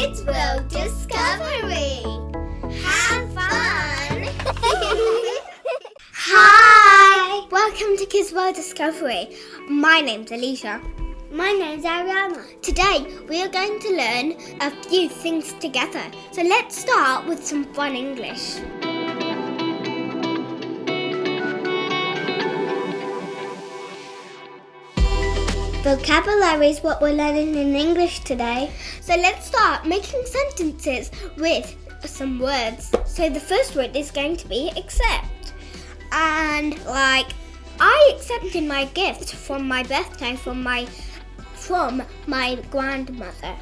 Kids World Discovery. Have fun! Hi! Welcome to Kids World Discovery. My name's Alisha. My name's Aryana. Today we are going to learn a few things together. So let's start with some fun English. Vocabulary is what we're learning in English today. So let's start making sentences with some words. So the first word is going to be accept. And I accepted my gift from my birthday from my grandmother.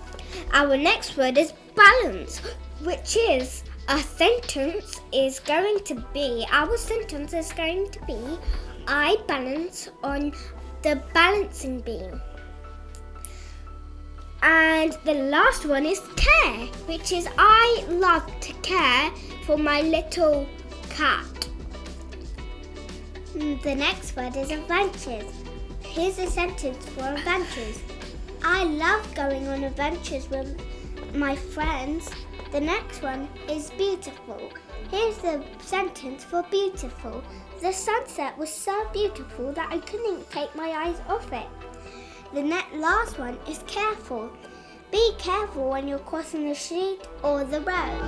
Our next word is balance, which is our sentence is going to be I balance on the balancing beam. And the last one is care, which is I love to care for my little cat. The next word is adventures. Here's a sentence for adventures. I love going on adventures with my friends. The next one is beautiful. Here's the sentence for beautiful. The sunset was so beautiful that I couldn't take my eyes off it. The last one is careful. Be careful when you're crossing the street or the road.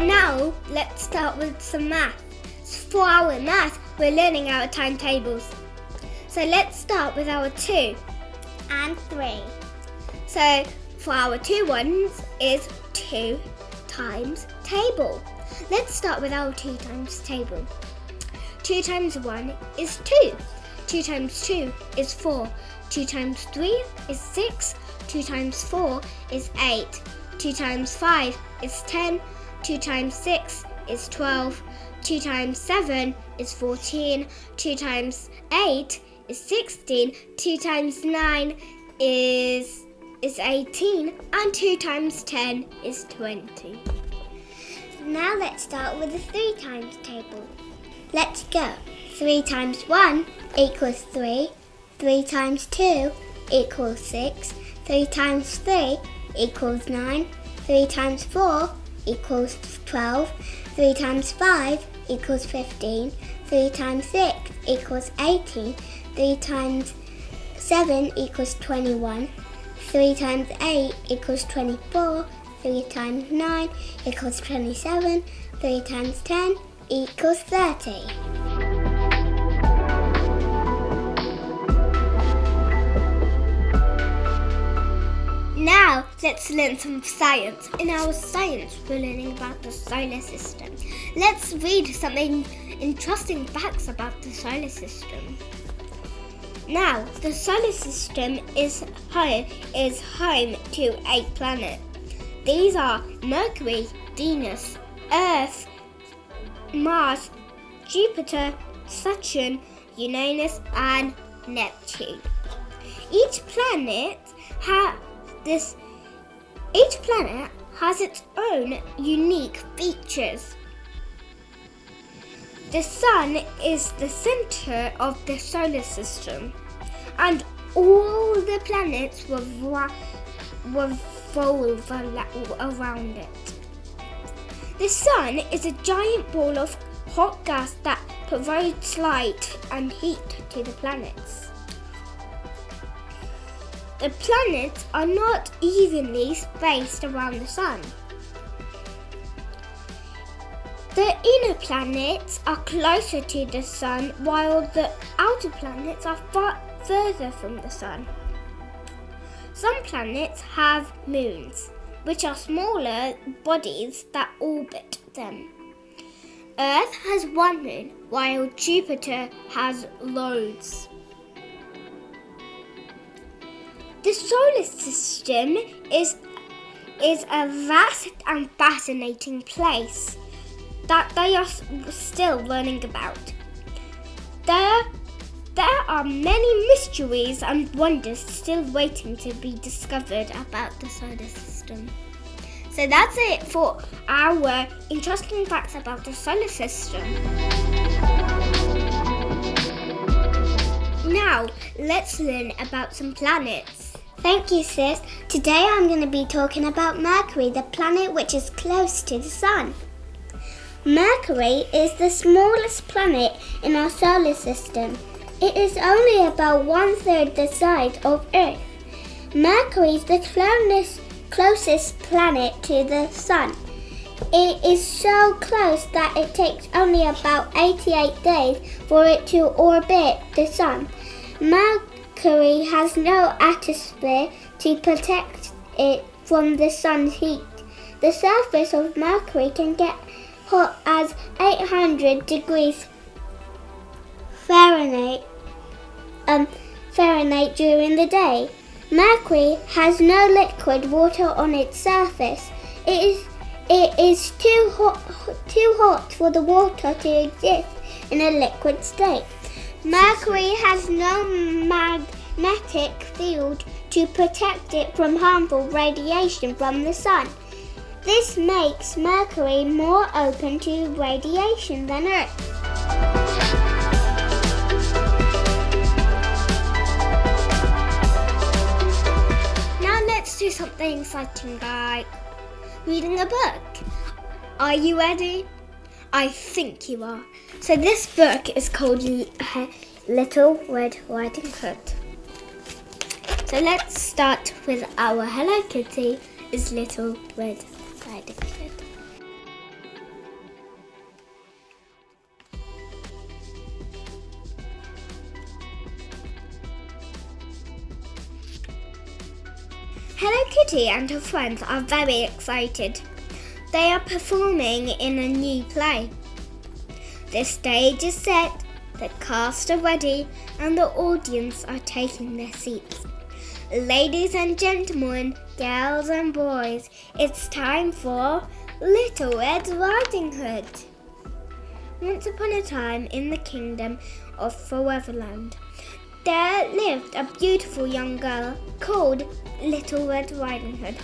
Now, let's start with some math. For our math, we're learning our timetables. So let's start with our 2 and 3. So for our 2 ones is 2 times table. Let's start with our 2 times table. 2 times 1 is 2. 2 times 2 is 4. 2 times 3 is 6. 2 times 4 is 8. 2 times 5 is 10. 2 times 6 is 12. 2 times 7 is 14. 2 times 8 is 16. 2 times 9 is 18. And 2 times 10 is 20. Now let's start with the 3 times table. Let's go. 3 times 1 equals 3. 3 times 2 equals 6. 3 times 3 equals 9. 3 times 4 equals 12. 3 times 5 equals 15. 3 times 6 equals 18. 3 times 7 equals 21. 3 times 8 equals 24. 3 times 9 equals 27. 3 times 10 equals 30. Now, let's learn some science. In our science, we're learning about the solar system. Let's read some interesting facts about the solar system. Now, the solar system is home to 8 planets. These are Mercury, Venus, Earth, Mars, Jupiter, Saturn, Uranus, and Neptune. Each planet has its own unique features. The Sun is the center of the solar system, and all the planets revolve around it. The Sun is a giant ball of hot gas that provides light and heat to the planets. The planets are not evenly spaced around the Sun. The inner planets are closer to the Sun, while the outer planets are far further from the Sun. Some planets have moons, which are smaller bodies that orbit them. Earth has 1 moon, while Jupiter has loads. The solar system is a vast and fascinating place that they are still learning about. There are many mysteries and wonders still waiting to be discovered about the solar system. So that's it for our interesting facts about the solar system. Now, let's learn about some planets. Thank you, sis. Today I'm going to be talking about Mercury, the planet which is close to the Sun. Mercury is the smallest planet in our solar system. It is only about 1/3 the size of Earth. Mercury is the closest planet to the Sun. It is so close that it takes only about 88 days for it to orbit the Sun. Mercury has no atmosphere to protect it from the Sun's heat. The surface of Mercury can get hot as 800 degrees Fahrenheit during the day. Mercury has no liquid water on its surface. It is too hot for the water to exist in a liquid state. Mercury has no magnetic field to protect it from harmful radiation from the Sun. This makes Mercury more open to radiation than Earth. Now let's do something exciting like reading a book. Are you ready? I think you are. So this book is called Little Red Riding Hood. So let's start with our Hello Kitty is Little Red Riding Hood. Hello Kitty and her friends are very excited. They are performing in a new play. The stage is set, the cast are ready, and the audience are taking their seats. Ladies and gentlemen, girls and boys, it's time for Little Red Riding Hood. Once upon a time in the kingdom of Foreverland, there lived a beautiful young girl called Little Red Riding Hood.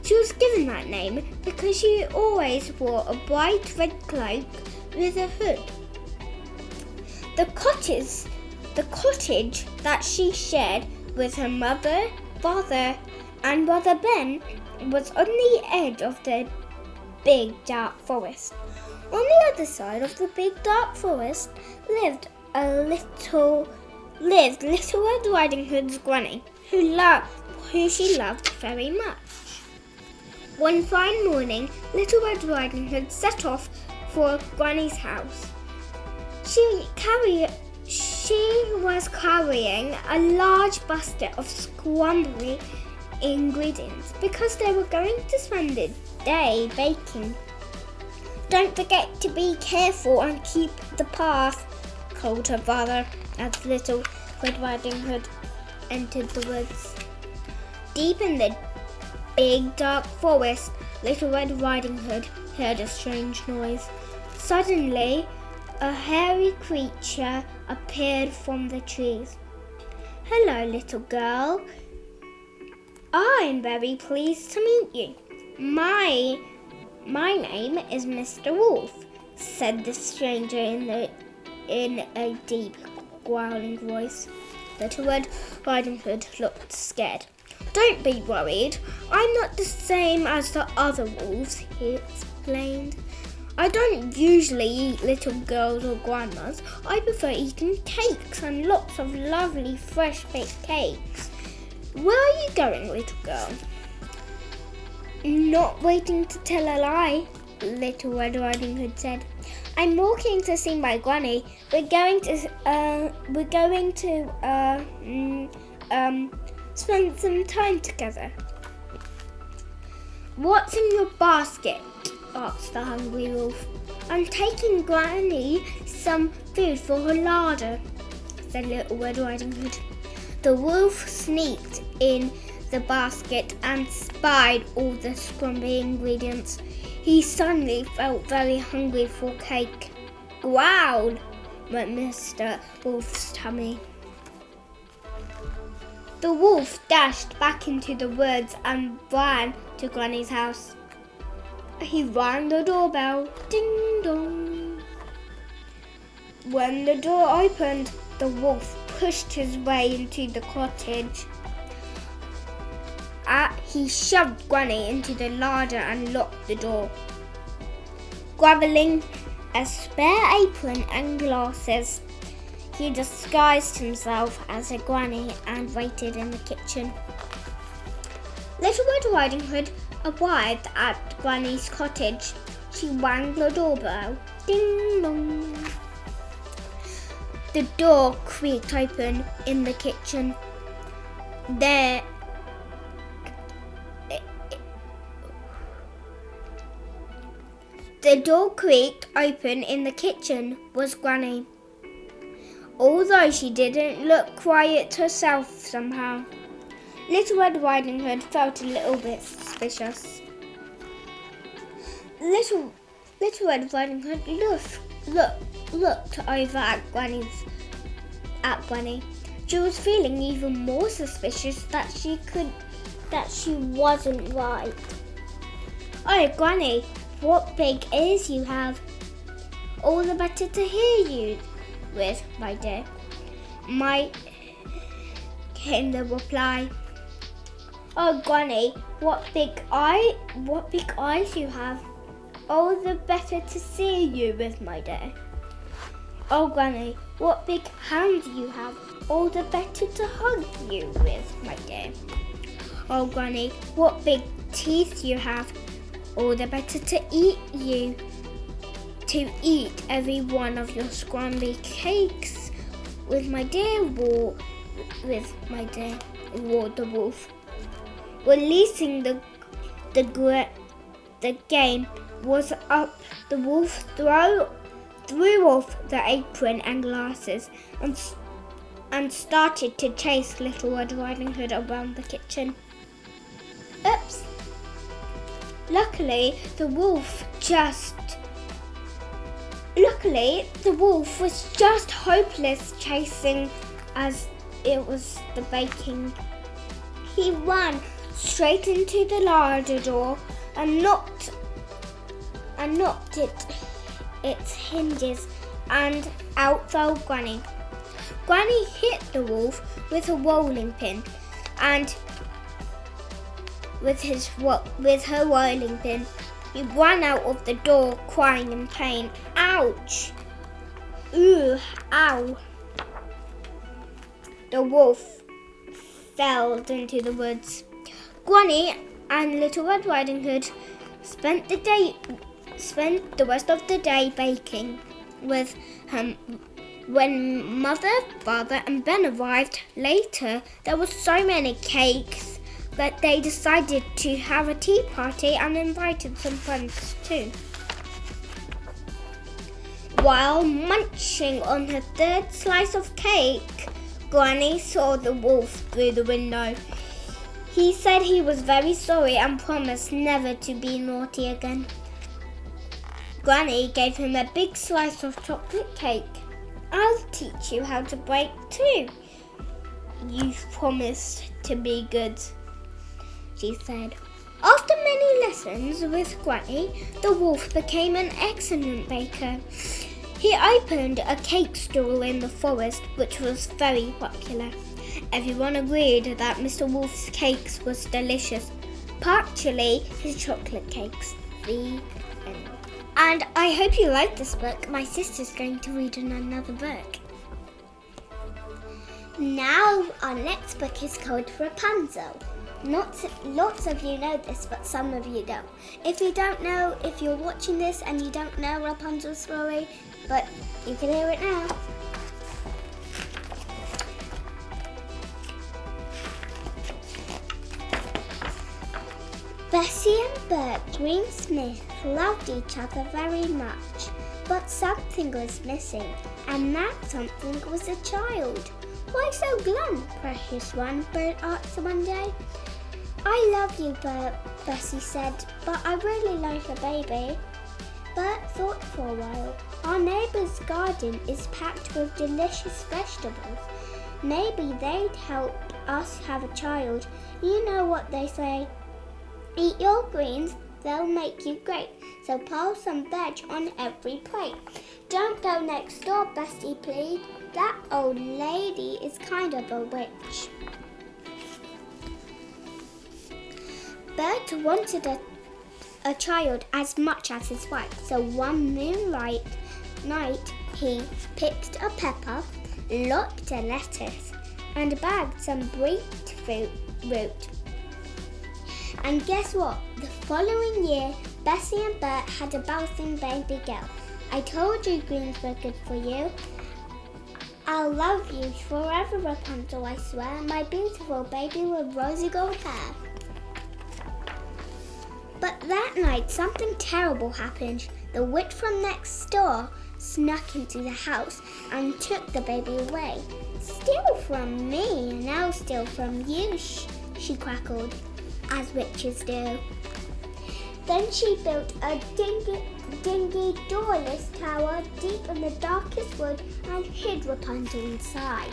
She was given that name because she always wore a bright red cloak with a hood. The cottage that she shared with her mother, father, and brother Ben was on the edge of the big dark forest. On the other side of the big dark forest lived Little Red Riding Hood's granny, who she loved very much. One fine morning, Little Red Riding Hood set off for Granny's house. She was carrying a large basket of scrambly ingredients because they were going to spend the day baking. Don't forget to be careful and keep the path, called her father as Little Red Riding Hood entered the woods. Deep in the big dark forest, Little Red Riding Hood heard a strange noise. Suddenly, a hairy creature appeared from the trees. "Hello, little girl. I'm very pleased to meet you. My name is Mr. Wolf," said the stranger in a deep, growling voice. Little Red Riding Hood looked scared. "Don't be worried. I'm not the same as the other wolves," he explained. "I don't usually eat little girls or grandmas. I prefer eating cakes and lots of lovely fresh baked cakes. Where are you going, little girl?" "Not waiting to tell a lie," Little Red Riding Hood said. "I'm walking to see my granny. We're going to spend some time together." "What's in your basket?" asked the hungry wolf. "I'm taking Granny some food for her larder," said Little Red Riding Hood. The wolf sneaked in the basket and spied all the scrumpy ingredients. He suddenly felt very hungry for cake. "Growl!" went Mr. Wolf's tummy. The wolf dashed back into the woods and ran to Granny's house. He rang the doorbell. Ding dong. When the door opened, the wolf pushed his way into the cottage. He shoved Granny into the larder and locked the door. Grabbing a spare apron and glasses, he disguised himself as a granny and waited in the kitchen. Little Red Riding Hood arrived at Granny's cottage. She rang the doorbell. Ding dong. The door creaked open in the kitchen. The door creaked open in the kitchen was Granny. Although she didn't look quiet herself somehow, Little Red Riding Hood felt a little bit suspicious. Little Red Riding Hood looked over at Granny. She was feeling even more suspicious that she wasn't right. "Oh, Granny, what big ears you have! All the better to hear you with, my dear." Came the reply. "Oh, Granny, what big eyes you have! All the better to see you with, my dear." "Oh, Granny, what big hands you have! All the better to hug you with, my dear." "Oh, Granny, what big teeth you have! All the better to eat every one of your scrumbly cakes with, my dear," roared the wolf. Releasing the game was up, the wolf threw off the apron and glasses and started to chase Little Red Riding Hood around the kitchen. Oops! Luckily, the wolf was just hopeless chasing as it was the baking. He ran straight into the larder door and knocked its hinges, and out fell Granny. Granny hit the wolf with a rolling pin, and with her rolling pin, he ran out of the door crying in pain. "Ouch! Ooh, ow!" The wolf fell into the woods. Granny and Little Red Riding Hood spent the rest of the day baking with him. When Mother, Father and Ben arrived later, there were so many cakes that they decided to have a tea party and invited some friends too. While munching on her third slice of cake, Granny saw the wolf through the window. He said he was very sorry and promised never to be naughty again. Granny gave him a big slice of chocolate cake. "I'll teach you how to bake too. You've promised to be good," she said. After many lessons with Granny, the wolf became an excellent baker. He opened a cake stall in the forest, which was very popular. Everyone agreed that Mr. Wolf's cakes was delicious, particularly his chocolate cakes. The end. And I hope you like this book. My sister's going to read another book. Now our next book is called Rapunzel. Lots of you know this, but some of you don't. If you don't know, if you're watching this and you don't know Rapunzel Story, but you can hear it now. Bessie and Bert Greensmith loved each other very much, but something was missing, and that something was a child. "Why so glum, precious one?" Bert asked one day. "I love you, Bert," Bessie said, "but I really like a baby." Bert thought for a while. "Our neighbour's garden is packed with delicious vegetables. Maybe they'd help us have a child. You know what they say. Eat your greens, they'll make you great. So pile some veg on every plate." "Don't go next door," Bessie pleaded. That old lady is kind of a witch. Bert wanted a child as much as his wife, so one moonlight night he picked a pepper, lopped a lettuce, and bagged some beetroot root. And guess what? The following year, Bessie and Bert had a bouncing baby girl. I told you greens were good for you. I'll love you forever, Rapunzel, I swear, my beautiful baby with rosy gold hair. But that night, something terrible happened. The witch from next door snuck into the house and took the baby away. Steal from me and I'll steal from you, she crackled, as witches do. Then she built a dingy, doorless tower deep in the darkest wood and hid Rapunzel inside.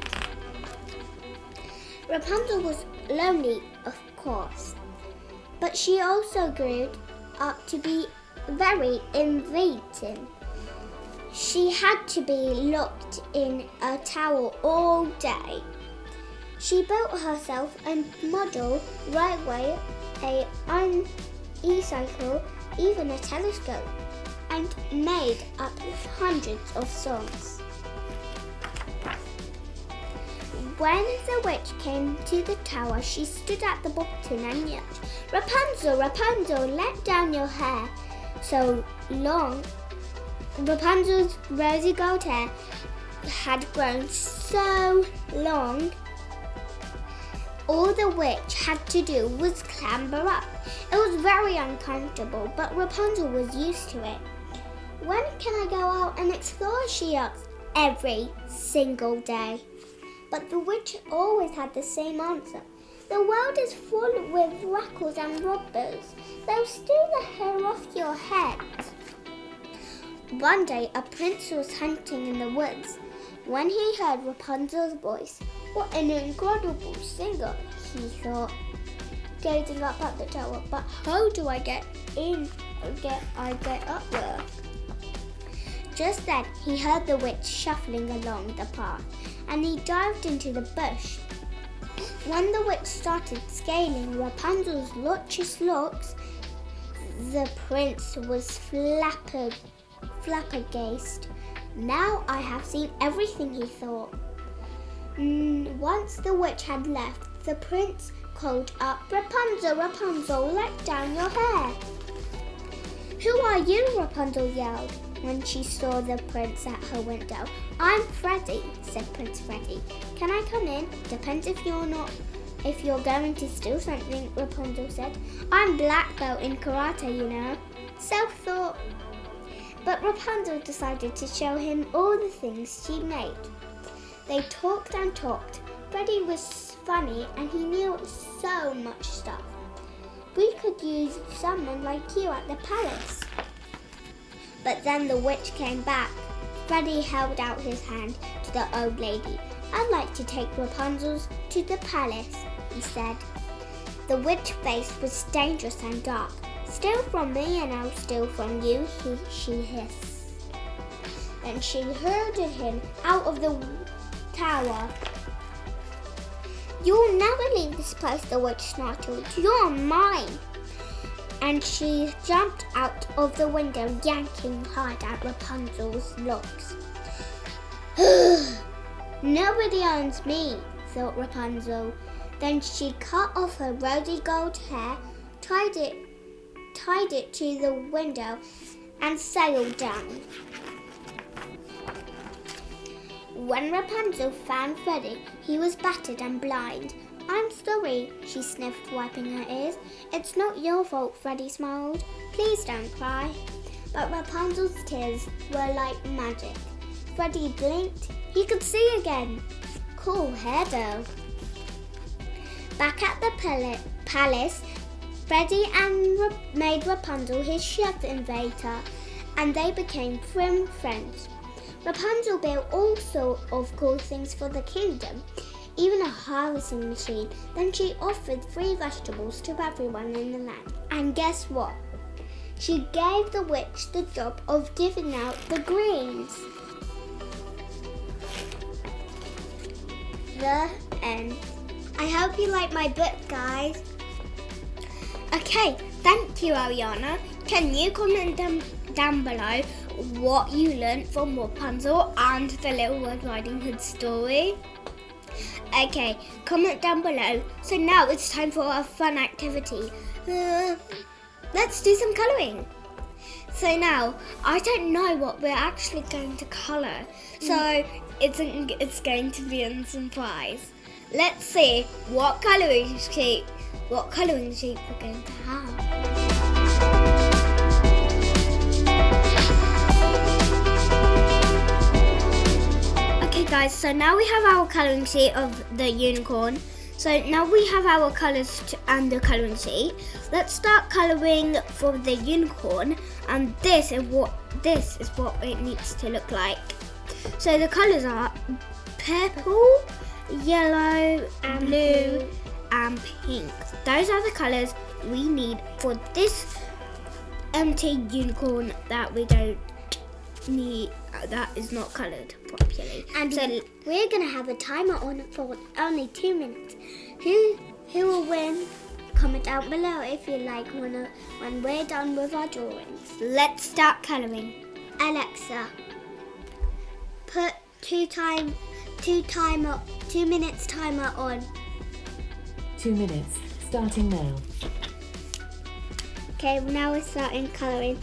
Rapunzel was lonely, of course, but she also grew up to be very inviting. She had to be locked in a tower all day. She built herself a model railway, an e-cycle, even a telescope, and made up hundreds of songs. When the witch came to the tower, she stood at the bottom and yelled, "Rapunzel, Rapunzel, let down your hair." So long, Rapunzel's rosy gold hair had grown so long, all the witch had to do was clamber up. It was very uncomfortable, but Rapunzel was used to it. "When can I go out and explore?" she asked. "Every single day." But the witch always had the same answer. "The world is full with rascals and robbers. They'll steal the hair off your head." One day, a prince was hunting in the woods. When he heard Rapunzel's voice, "What an incredible singer," he thought, gazing up at the tower. "But how do I get up there?" Just then, he heard the witch shuffling along the path, and he dived into the bush. When the witch started scaling Rapunzel's luscious locks, the prince was flabbergasted. "Now I have seen everything," he thought. Once the witch had left, the prince called up, "Rapunzel, Rapunzel, let down your hair." "Who are you?" Rapunzel yelled when she saw the prince at her window. "I'm Freddie," said Prince Freddie. "Can I come in?" "Depends if you're going to steal something," Rapunzel said. "I'm black belt in karate, you know." Self-thought. But Rapunzel decided to show him all the things she made. They talked and talked. Freddie was funny and he knew so much stuff. "We could use someone like you at the palace." But then the witch came back. Freddie held out his hand to the old lady. "I'd like to take Rapunzel to the palace," he said. The witch's face was dangerous and dark. "Steal from me and I'll steal from you," she hissed. Then she herded him out of the tower. "You'll never leave this place," the witch snarled. "You're mine." And she jumped out of the window, yanking hard at Rapunzel's locks. "Nobody owns me," thought Rapunzel. Then she cut off her rosy gold hair, tied it to the window, and sailed down. When Rapunzel found Freddie, he was battered and blind. "I'm sorry," she sniffed, wiping her ears. "It's not your fault," Freddie smiled. "Please don't cry." But Rapunzel's tears were like magic. Freddie blinked. He could see again. Cool hair though. Back at the palace, Freddie made Rapunzel his chef invader, and they became prim friends. Rapunzel built all sorts of cool things for the kingdom, even a harvesting machine. Then she offered free vegetables to everyone in the land. And guess what? She gave the witch the job of giving out the greens. the end. I hope you like my book, guys. Okay, thank you, Aryana. Can you comment down below what you learnt from Rapunzel and the Little Red Riding Hood story? Okay, comment down below. So now it's time for a fun activity. Let's do some colouring. So now, I don't know what we're actually going to colour. So it's going to be a surprise. Let's see what colouring sheet we're going to have. Okay guys, so now we have our colouring sheet of the unicorn. So now we have our colours and the colouring sheet. Let's start colouring for the unicorn, and this is what it needs to look like. So the colours are purple, yellow, blue and pink. Those are the colours we need for this empty unicorn that we don't need, that is not coloured properly. And so we're going to have a timer on for only 2 minutes. Who will win? Comment down below if you like when we're done with our drawings. Let's start colouring. Alexa, put 2 minutes timer on. 2 minutes, starting now. Okay, now we're starting colouring.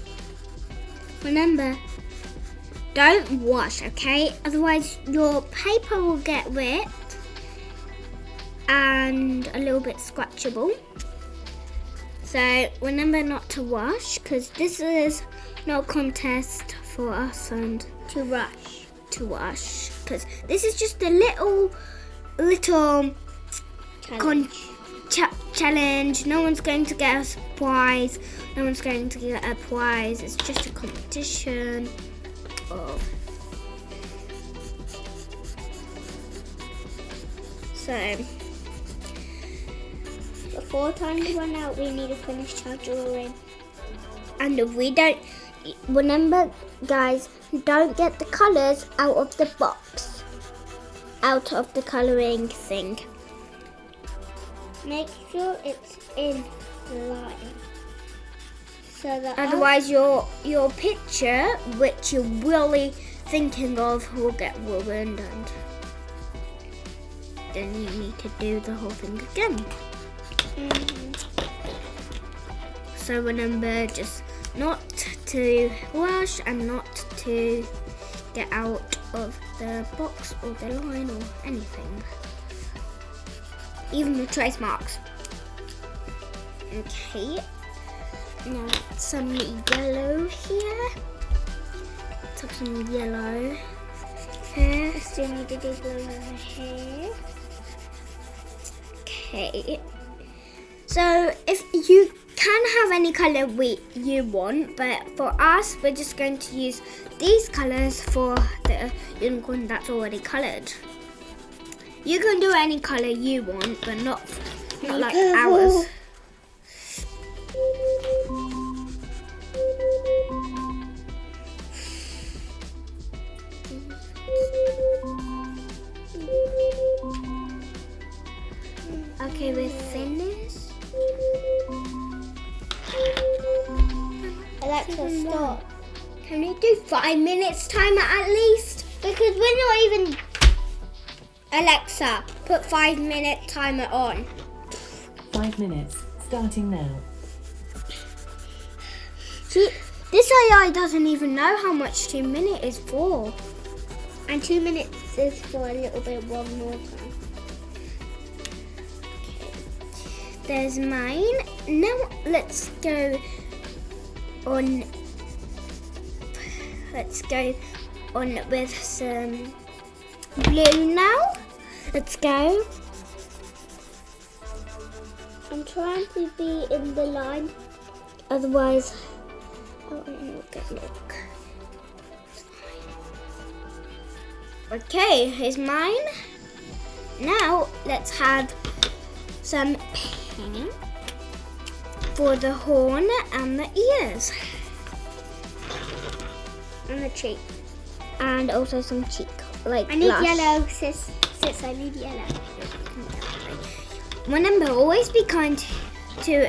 Remember, don't wash, okay? Otherwise your paper will get wet and a little bit scratchable. So remember not to wash, because this is no contest for us and to wash, because this is just a little challenge. No one's going to get us a prize. No one's going to get a prize. It's just a competition of. So before time run out, we need to finish our drawing. And if we don't, remember guys, don't get the colours out of the box, out of the colouring thing. Make sure it's in line. So that otherwise your picture, which you're really thinking of, will get ruined, and then you need to do the whole thing again. So remember just not to rush and not to get out of the box or the line or anything. Even the trace marks. Okay. Now some yellow here. Let's have some yellow here. Still need to do blue over here. Okay. So if you can have any colour you want, but for us we're just going to use these colours for the unicorn that's already coloured. You can do any colour you want, but not like ours. Okay, we're finished. Alexa, stop. Can we do 5 minutes timer at least? Because we're not even. Alexa, put 5 minute timer on. 5 minutes, starting now. See, this AI doesn't even know how much 2 minutes is for. And 2 minutes is for a little bit one more time. There's mine. Now let's go on. Let's go on with some blue now. Let's go. I'm trying to be in the line. Otherwise, oh, look. Okay, here's mine. Now let's have some pink for the horn and the ears. And the cheek. And also some cheek, like I need blush. yellow, sis. it's only yellow. Remember, always be kind to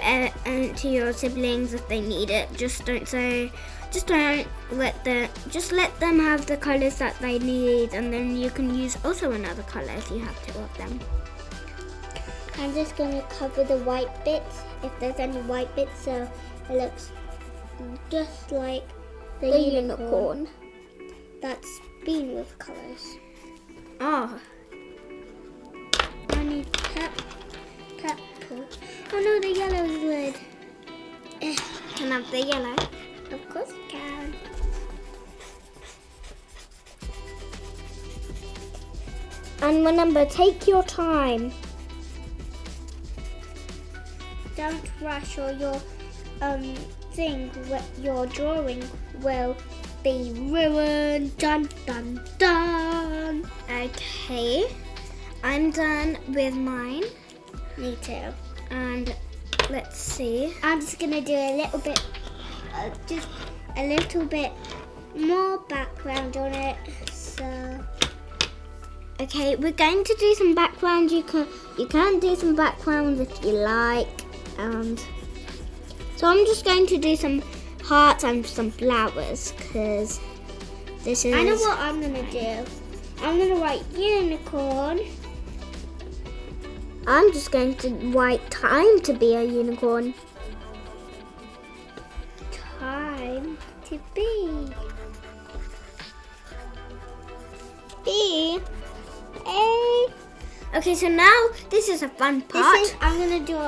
your siblings if they need it. Just don't let them have the colours that they need, and then you can use also another colour if you have two of them. I'm just going to cover the white bits, if there's any white bits, so it looks just like the unicorn that's been with colours. Oh, I need purple. Oh no, the yellow is red. can I have the yellow? Of course you can. And remember, take your time. Don't rush, or your your drawing will be ruined. Dun dun dun. Okay, I'm done with mine. Me too. And let's see. I'm just gonna do a little bit, just a little bit more background on it. So. Okay, we're going to do some background. You can do some backgrounds if you like. And so I'm just going to do some hearts and some flowers because this is. I know what I'm gonna do. I'm gonna write unicorn. I'm just going to write time to be a unicorn. Time to be. B. A. Okay, so now this is a fun part. I'm gonna do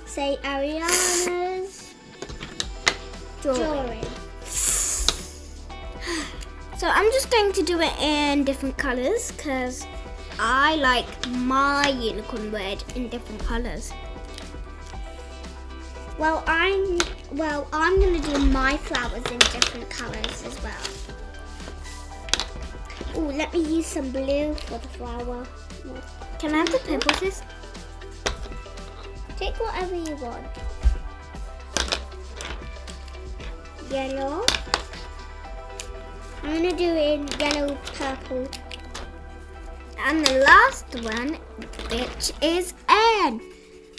say Aryana's drawing. So I'm just going to do it in different colours because I like my unicorn word in different colours. Well, I'm gonna do my flowers in different colours as well. Oh, let me use some blue for the flower. Can I have the purple, sis? Take whatever you want. Yellow. I'm gonna do it in yellow, purple. And the last one, which is N.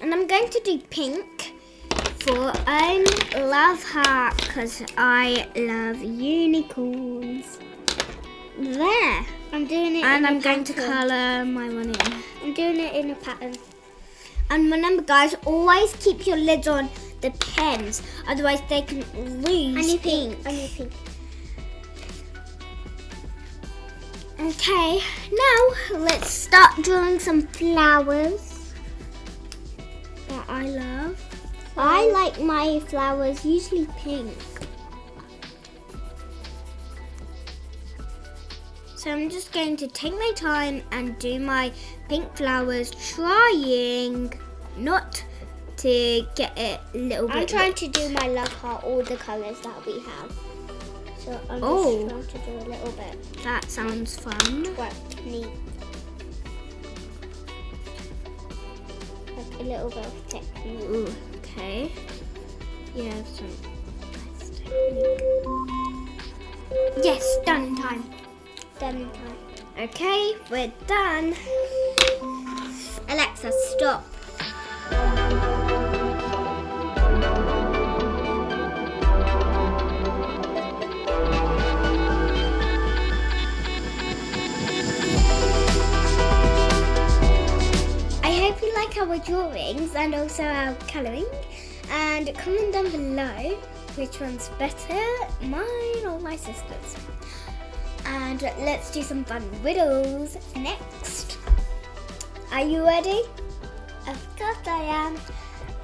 And I'm going to do pink for love heart because I love unicorns. There. I'm doing it And in I'm a going to pattern. colour my one in. I'm doing it in a pattern. And remember, guys, always keep your lids on the pens, otherwise they can lose I need ink. I need pink. Okay, now let's start drawing some flowers that I love. I like my flowers usually pink. So I'm just going to take my time and do my pink flowers, trying not to get it a little bit. I'm trying to do my love heart, all the colours that we have. So I'm Oh. just trying to do a little bit. That sounds fun. Well, neat. Like a little bit of technique. Ooh, okay. Yeah, some nice technique. Yes, done in time. Done in time. Okay, we're done. Alexa, stop. I hope you like our drawings and also our colouring. And comment down below which one's better, mine or my sister's. And let's do some fun riddles next. Are you ready? Of course I am.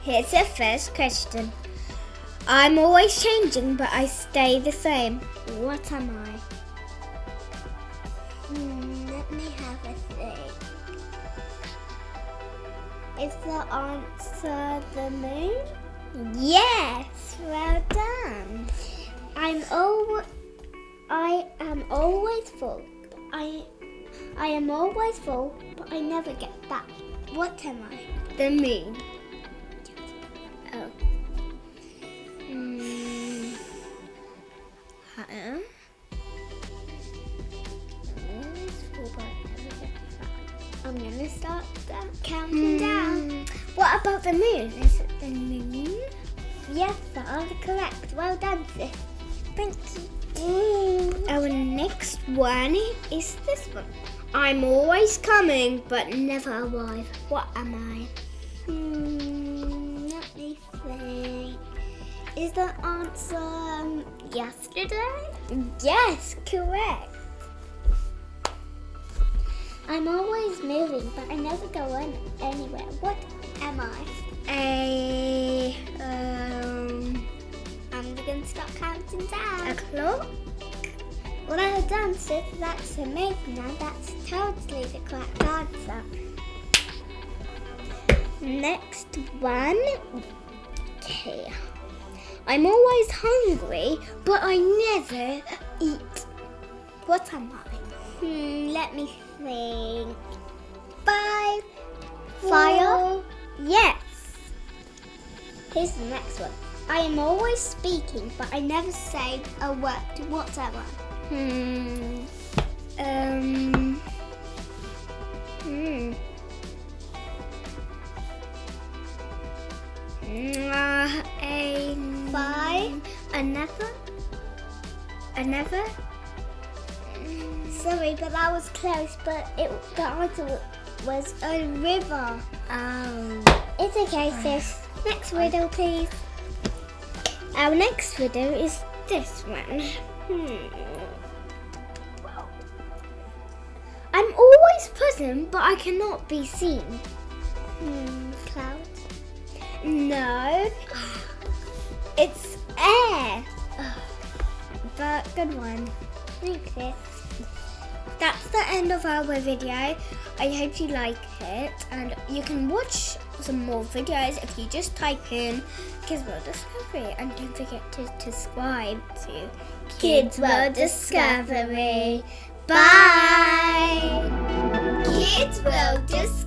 Here's the first question. I'm always changing, but I stay the same. What am I? Let me have a think. Is the answer the moon? Yes, well done. I am always full. I am always full, but I never get back. What am I? The moon. Oh. Huh? I'm always full, but I never get back. I'm to start counting down. What about the moon? Is it the moon? Yes, that are correct. Well done, sis. Thank you. Our next one is this one. I'm always coming, but never arrive. What am I? Let me think. Is the answer yesterday? Yes, correct. I'm always moving, but I never go anywhere. What am I? I'm going to start counting down. A clock? Well done, sis. That's amazing. Now that's totally the correct answer. Next one. Okay. I'm always hungry, but I never eat. What am I? Let me think. 5. Fire? Yes. Here's the next one. I am always speaking, but I never say a word. What am I? A 5. Another? Sorry, but that was close. But the answer was a river. Oh. It's okay, sis. Next riddle, please. Our next riddle is this one. I'm always present, but I cannot be seen. Clouds. No. It's air. But good one. Thanks, sis. That's the end of our video. I hope you like it, and you can watch some more videos if you just type in Kids World Discovery, and don't forget to subscribe to Kids World Discovery. Bye! Kids World Discovery.